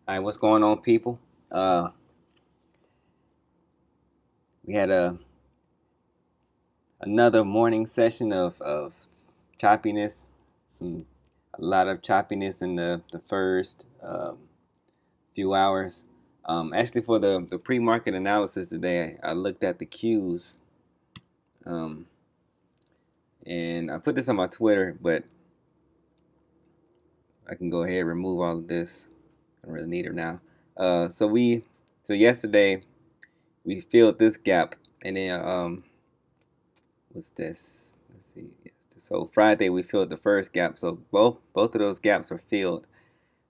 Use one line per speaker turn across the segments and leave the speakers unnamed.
All right, what's going on, people? Uh, we had another morning session of choppiness, a lot of choppiness in the first few hours. Actually, for the pre-market analysis today, I looked at the cues, um, and I put this on my Twitter, but I can go ahead and remove all of this. I don't really need it now. So yesterday we filled this gap, and then what's this? Let's see. Yes. So Friday we filled the first gap. So both of those gaps are filled.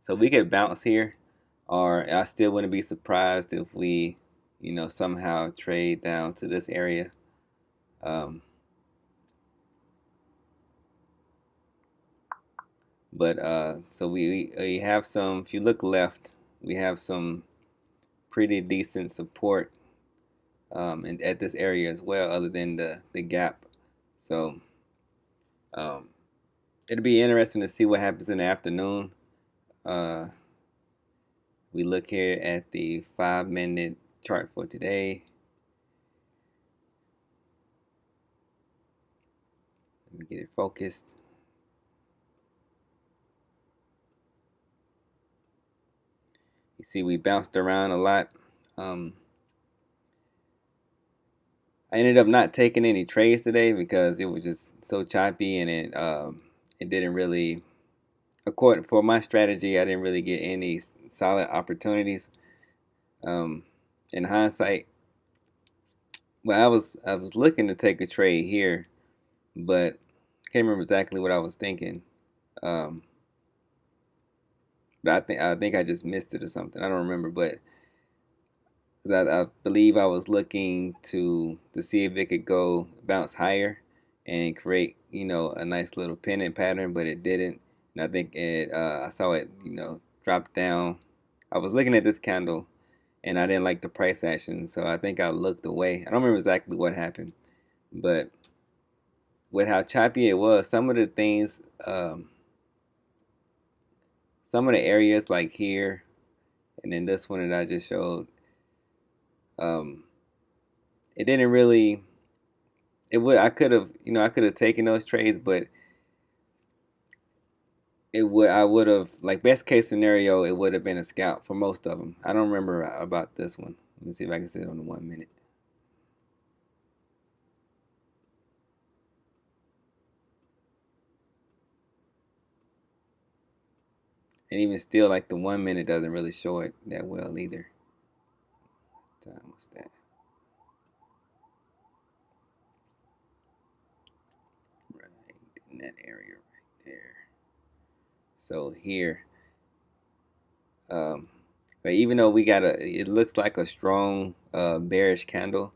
So we could bounce here, or I still wouldn't be surprised if we, somehow trade down to this area. Um, so we have some. If you look left, we have some pretty decent support at this area as well, other than the gap. So um, it'll be interesting to see what happens in the afternoon. Uh, We look here at the 5 minute chart for today. Let me get it focused. You see, we bounced around a lot. Um, I ended up not taking any trades today because it was just so choppy, and it didn't really, according for my strategy, I didn't really get any solid opportunities. Um, in hindsight, well, I was looking to take a trade here, but I can't remember exactly what I was thinking. Um, but I think I just missed it or something. I don't remember, but 'cause I believe I was looking to see if it could go bounce higher and create a nice little pennant pattern, but it didn't. And I think I saw it drop down. I was looking at this candle and I didn't like the price action, so I think I looked away. I don't remember exactly what happened, but with how choppy it was, some of the areas like here, and then this one that I just showed, um, it didn't really. It would I could have taken those trades, but I would have, like, best case scenario, it would have been a scalp for most of them. I don't remember about this one. Let me see if I can see it on the 1 minute. And even still, like, the 1 minute doesn't really show it that well either. What's that? Right in that area right there. So here, um, but even though it looks like a strong bearish candle,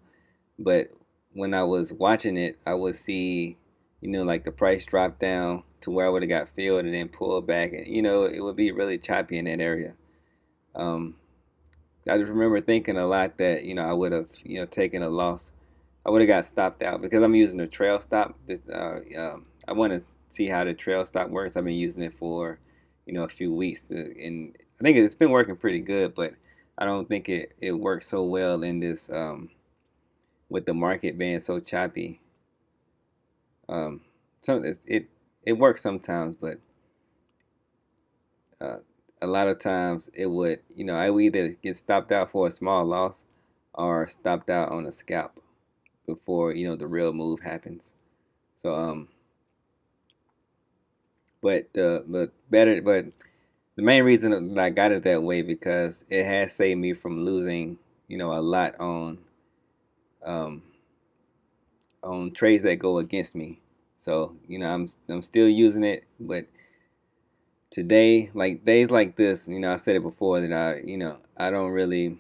but when I was watching it, I would see, like, the price drop down to where I would have got filled and then pull back, and it would be really choppy in that area. Um, I just remember thinking a lot that I would have taken a loss. I would have got stopped out because I'm using a trail stop. I want to see how the trail stop works. I've been using it for a few weeks, and I think it's been working pretty good, but I don't think it works so well in this with the market being so choppy. Um, it works sometimes, but uh, a lot of times it would, I would either get stopped out for a small loss or stopped out on a scalp before the real move happens. So but the main reason that I got it that way because it has saved me from losing a lot um on trades that go against me. So I'm still using it, but today, like days like this, I said it before that I don't really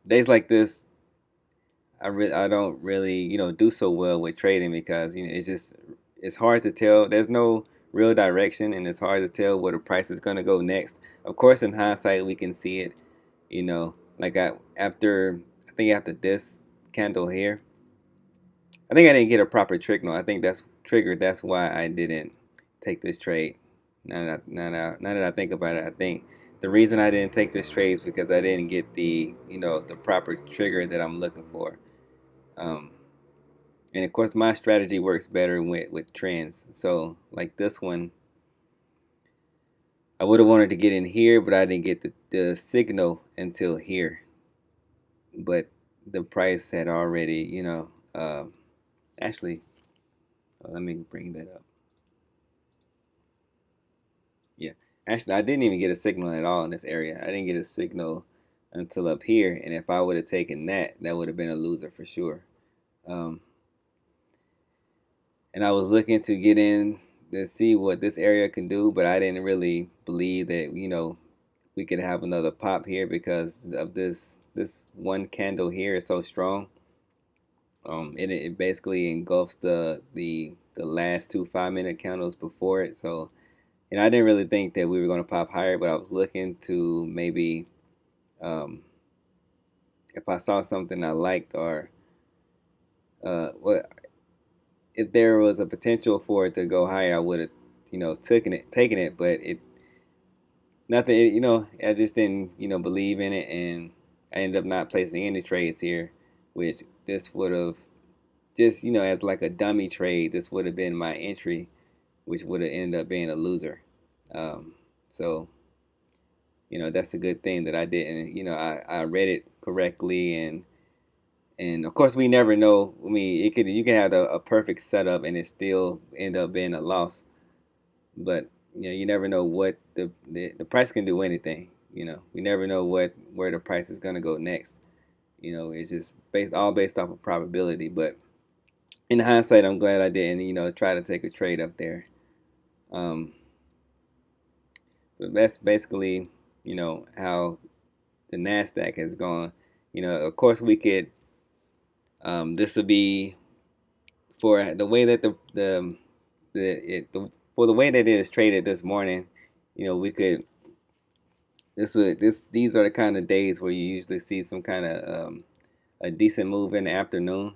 days like this I don't really do so well with trading because it's hard to tell. There's no real direction, and it's hard to tell where the price is going to go next. Of course, in hindsight, we can see it. Like I think after this candle here, I think I didn't get a proper trigger. I think that's triggered. That's why I didn't take this trade. Now that I think about it, I think the reason I didn't take this trade is because I didn't get the the proper trigger that I'm looking for. Um, and of course, my strategy works better with trends. So like this one, I would have wanted to get in here, but I didn't get the signal until here. But the price had already, actually, let me bring that up. Yeah, actually, I didn't even get a signal at all in this area. I didn't get a signal until up here, and if I would have taken that, that would have been a loser for sure. Um, and I was looking to get in to see what this area can do, but I didn't really believe that we could have another pop here because of this one candle here is so strong. It basically engulfs the last two 5 minute candles before it. So, I didn't really think that we were going to pop higher, but I was looking to maybe, um, if I saw something I liked, or what if there was a potential for it to go higher, I would have, taken it, but it nothing, I just didn't, believe in it, and I ended up not placing any trades here, which this would have just, as like a dummy trade, this would have been my entry, which would have ended up being a loser. So, that's a good thing that I didn't, I read it correctly, and of course we never know. I mean, you can have a perfect setup and it still end up being a loss, but you never know what the price can do anything. We never know where the price is gonna go next. It's just based off of probability. But in hindsight, I'm glad I didn't try to take a trade up there. Um, so that's basically how the Nasdaq has gone. Of course we could. This would be for the way that for the way that it is traded this morning. We could these are the kind of days where you usually see some kind of a decent move in the afternoon.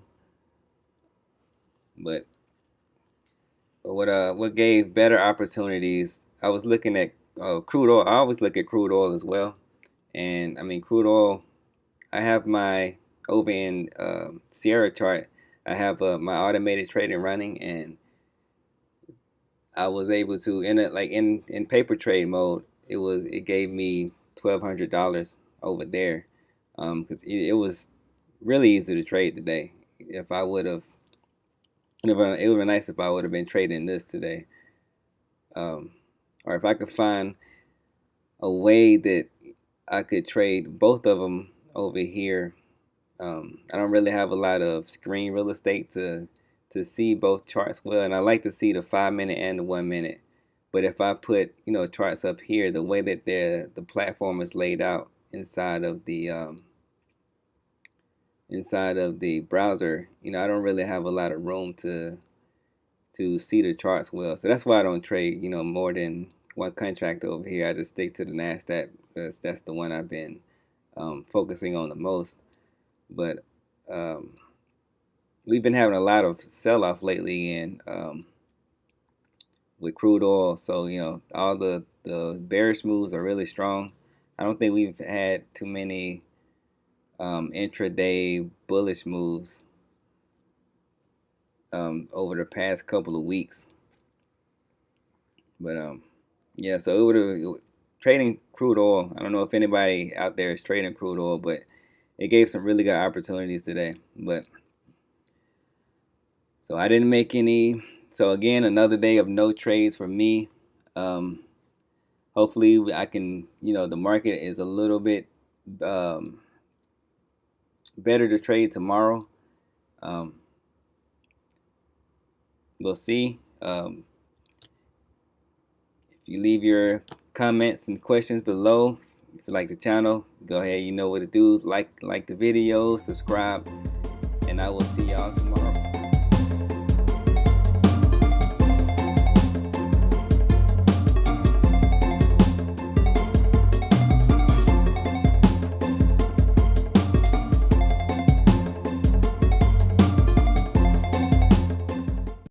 But what gave better opportunities? I was looking at crude oil. I always look at crude oil as well, and I mean crude oil. I have my over in Sierra chart. I have my automated trading running, and I was able to in paper trade mode. It gave me $1,200 over there, because it was really easy to trade today. If I would have, it would have been nice if I would have been trading this today, um, or if I could find a way that I could trade both of them over here. I don't really have a lot of screen real estate to see both charts well, and I like to see the 5 minute and the 1 minute. But if I put charts up here, the way that the platform is laid out inside of the browser, I don't really have a lot of room to see the charts well. So that's why I don't trade more than one contract over here. I just stick to the Nasdaq because that's the one I've been focusing on the most. But we've been having a lot of sell-off lately in with crude oil. So all the bearish moves are really strong. I don't think we've had too many intraday bullish moves over the past couple of weeks. But yeah, so it would have trading crude oil. I don't know if anybody out there is trading crude oil, but it gave some really good opportunities today. But so I didn't make any. So again, another day of no trades for me. Hopefully I can, the market is a little bit better to trade tomorrow. Um, we'll see. If you leave your comments and questions below, if you like the channel, go ahead. You know what to do. Like the video, subscribe, and I will see y'all tomorrow.